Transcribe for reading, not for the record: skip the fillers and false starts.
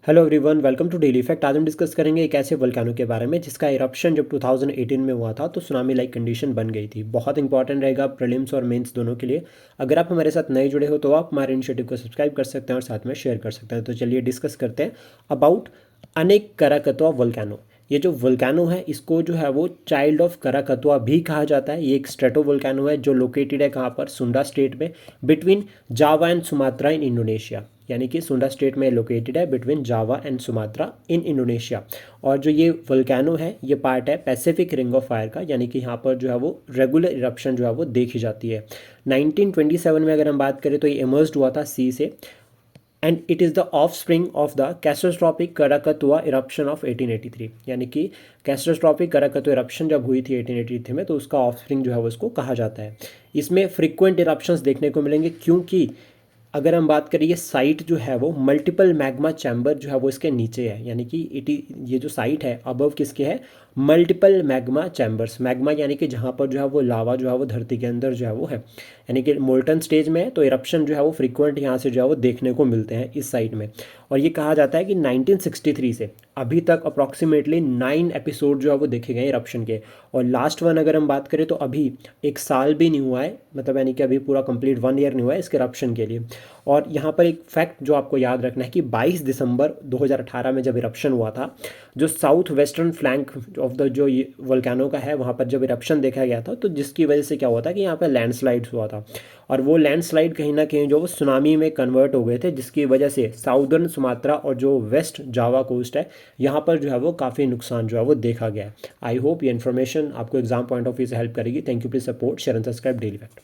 Hello everyone, welcome to daily effect. आज हम discuss करेंगे एक ऐसे वोल्केनो के बारे में जिसका इरप्शन जब 2018 में हुआ था तो सुनामी लाइक कंडीशन बन गई थी। बहुत इंपॉर्टेंट रहेगा प्रीलिम्स और मेंस दोनों के लिए। अगर आप हमारे साथ नए जुड़े हो तो आप हमारे इनिशिएटिव को सब्सक्राइब कर सकते हैं और साथ में शेयर कर सकते हैं। तो चलिए डिस्कस करते हैं अबाउट अनेक कराकतवा वोल्केनो। ये जो वोल्केनो है इसको जो है वो चाइल्ड ऑफ कराकतवा भी कहा जाता है। ये एक स्ट्रेटो वोल्केनो है जो लोकेटेड है कहाँ पर, सुंडा स्टेट में, between Java and Sumatra in Indonesia. यानी कि सुंडा स्टेट में लोकेटेड है between Java and Sumatra in Indonesia. और जो ये वोल्केनो है ये पार्ट है पैसिफिक रिंग ऑफ फायर का, यानी कि यहाँ पर जो है वो रेगुलर इरप्शन जो है वो देखी जाती है। 1927 में अगर हम बात करें तो ये इमर्स्ड हुआ था सी से, and it is the of spring of the catastrophic Krakatoa eruption of 1883। यानी कि कैटास्ट्रॉफिक कराकतुआ इरप्शन जब हुई थी 1883 में तो उसका ऑफ स्प्रिंग जो है वो उसको कहा जाता है। इसमें फ्रिक्वेंट इरप्शंस देखने को मिलेंगे क्योंकि अगर हम बात करें ये साइट जो है वो मल्टीपल मैग्मा चैम्बर जो है वो इसके नीचे है। यानी कि ये जो साइट है अबव किसके है, मल्टीपल मैग्मा चैम्बर्स। मैग्मा यानी कि जहाँ पर जो है वो लावा जो है वो धरती के अंदर जो है वो है, यानी कि मोल्टन स्टेज में है। तो इरप्शन जो है वो फ्रीक्वेंट यहाँ से जो है वो देखने को मिलते हैं इस साइट में। और ये कहा जाता है कि 1963 से अभी तक अप्रॉक्सीमेटली 9 एपिसोड जो है वो देखे गए इरप्शन के। और लास्ट वन अगर हम बात करें तो अभी एक साल भी नहीं हुआ है, मतलब यानी कि अभी पूरा कंप्लीट 1 ईयर नहीं हुआ है इसके इरप्शन के लिए। और यहाँ पर एक फैक्ट जो आपको याद रखना है कि 22 दिसंबर 2018 में जब इरप्शन हुआ था, जो south western flank of the जो वोल्केनो का है वहाँ पर जब इरप्शन देखा गया था तो जिसकी वजह से क्या हुआ था कि यहाँ पर लैंडस्लाइड्स हुआ था। और वो लैंडस्लाइड कहीं ना कहीं जो वो सुनामी में कन्वर्ट हो गए थे, जिसकी वजह से साउदर्न सुमात्रा और जो वेस्ट जावा कोस्ट है यहाँ पर जो है वो काफ़ी नुकसान जो है वो देखा गया है। आई होप ये इन्फॉर्मेशन आपको एग्जाम पॉइंट ऑफ व्यू से हेल्प करेगी। Thank you, please support share and subscribe daily fact.